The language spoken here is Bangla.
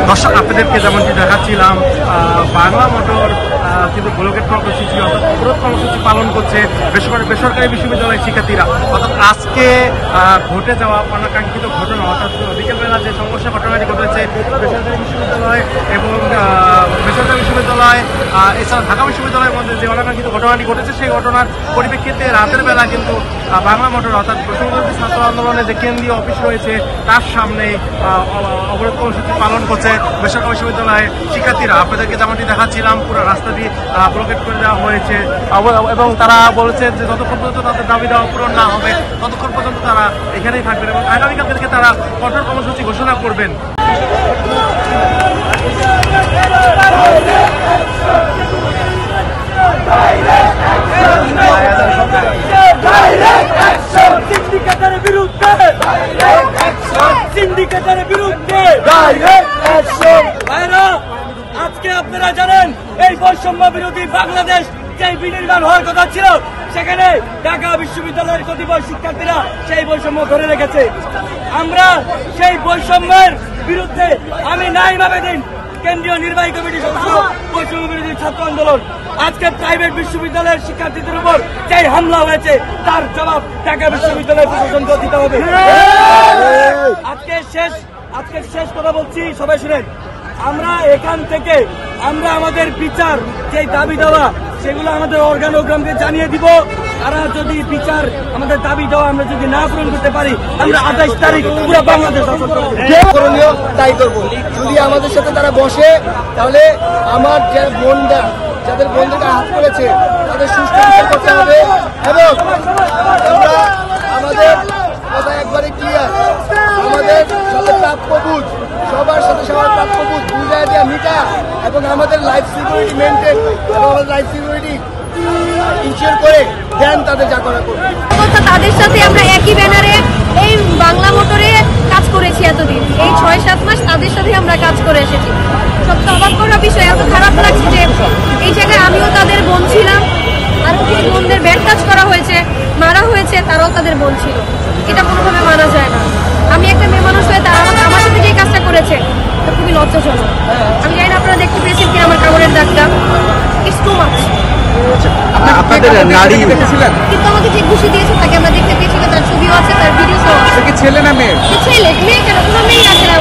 দর্শক আপনাদেরকে যেমনটি দেখাচ্ছিলাম বাংলা মোটর কিন্তু ব্লকেট কর্মসূচি অর্থাৎ অবরোধ কর্মসূচি পালন করছে বেসরকারি বিশ্ববিদ্যালয়ের শিক্ষার্থীরা। অর্থাৎ আজকে ঘটে যাওয়া অনাকাঙ্ক্ষিত ঘটনা অর্থাৎ বিকেলবেলা যে সংঘর্ষের ঘটনাটি ঘটেছে বেসরকারি বিশ্ববিদ্যালয় এবং বেসরকারি বিশ্ববিদ্যালয় এছাড়া ঢাকা বিশ্ববিদ্যালয়ের মধ্যে যে অনাকাঙ্ক্ষিত ঘটনাটি ঘটেছে সেই ঘটনার পরিপ্রেক্ষিতে রাতের বেলা কিন্তু বাংলা মোটর অর্থাৎ প্রসঙ্গত ছাত্র আন্দোলনের যে কেন্দ্রীয় অফিস রয়েছে তার সামনে অবরোধ কর্মসূচি পালন করছে বেসরকারি বিশ্ববিদ্যালয়ের শিক্ষার্থীরা। আপনাদেরকে যেমনটি দেখাচ্ছিলাম পুরো রাস্তাটি ব্লকেট করে দেওয়া হয়েছে এবং তারা বলেছে যে যতক্ষণ পর্যন্ত তাদের দাবি দেওয়া পূরণ না হবে ততক্ষণ পর্যন্ত তারা এখানেই থাকবেন এবং আগামীকাল থেকে তারা কঠোর কর্মসূচি ঘোষণা করবেন। আজকে আপনারা জানেন এই বৈষম্য বিরোধী বাংলাদেশ যে বিনির্মাণ হওয়ার কথা ছিল সেখানে ঢাকা বিশ্ববিদ্যালয়ের কতিপয় শিক্ষার্থীরা সেই বৈষম্য ধরে রেখেছে। আমরা সেই বৈষম্যের বিরুদ্ধে আমি নাইম আবেদীন কেন্দ্রীয় নির্বাহী কমিটির সদস্য বৈষম্য বিরোধী ছাত্র আন্দোলন আজকে প্রাইভেট বিশ্ববিদ্যালয়ের শিক্ষার্থীদের উপর যে হামলা হয়েছে তার জবাব ঢাকা বিশ্ববিদ্যালয়ের প্রশাসনকে দিতে হবে। আজকে শেষ কথা বলছি, সবাই শুনেন। আমরা এখান থেকে আমরা আমাদের বিচার যে দাবি দেওয়া সেগুলো আমাদের অর্গানোগ্রামকে জানিয়ে দিব। তারা যদি বিচার আমাদের দাবি দেওয়া আমরা যদি না পূরণ করতে পারি আমরা 28 তারিখ পুরো বাংলাদেশ করণীয় তাই করবো। যদি আমাদের সাথে তারা বসে তাহলে আমার যে বোনরা যাদের বন্ধুরা হাত করেছে তাদের সুষ্ঠু বিচার করতে হবে এবং আমরা আমাদের কথা একবারে ক্লিয়ার, আমাদের সাথে প্রাপ্যবোধ সবার সাথে সবার প্রাপ্যবোধ বুঝাই দেওয়া মিটা এবং আমাদের লাইফ সিকিউরিটি মেনটেন এবং আমাদের লাইফ সিকিউরিটি ইনশিওর করে দেন তাদের যা করা করবে। তাদের সাথে আমরা একই ব্যানারে এই বাংলা মোটরে কাজ করেছি এতদিন, এই 6-7 মাস তাদের সাথে আমরা কাজ করে এসেছি। সবচেয়ে অবাক করার বিষয়, এত খারাপ লাগছে যে এই জায়গায় আমিও তাদের বোন ছিলাম, আর কিছু বোনদের ব্যাড টাচ করা হয়েছে, মারা হয়েছে, তারাও তাদের বোন ছিল। এটা কোনোভাবে মানা যায় না। আমি একটা মেয়ে মানুষ হয়ে তারা আমার সাথে যে কাজটা করেছে এটা খুবই লজ্জাজনক। আমি জানি না আপনারা দেখতে পেয়েছেন কিনা আমার কাপড়ের দাগটা, ইটস টু মাচ। আপনাদের নারী দেখেছিলেন কিন্তু আমাকে যে ঘুষি দিয়েছে তাকে আমরা দেখতে পেয়েছি, তার ছবিও আছে, তার ভিডিও আছে। ছেলে না মেয়ে? ছেলে, মেয়ে কেন? কোনো মেয়ে আছে না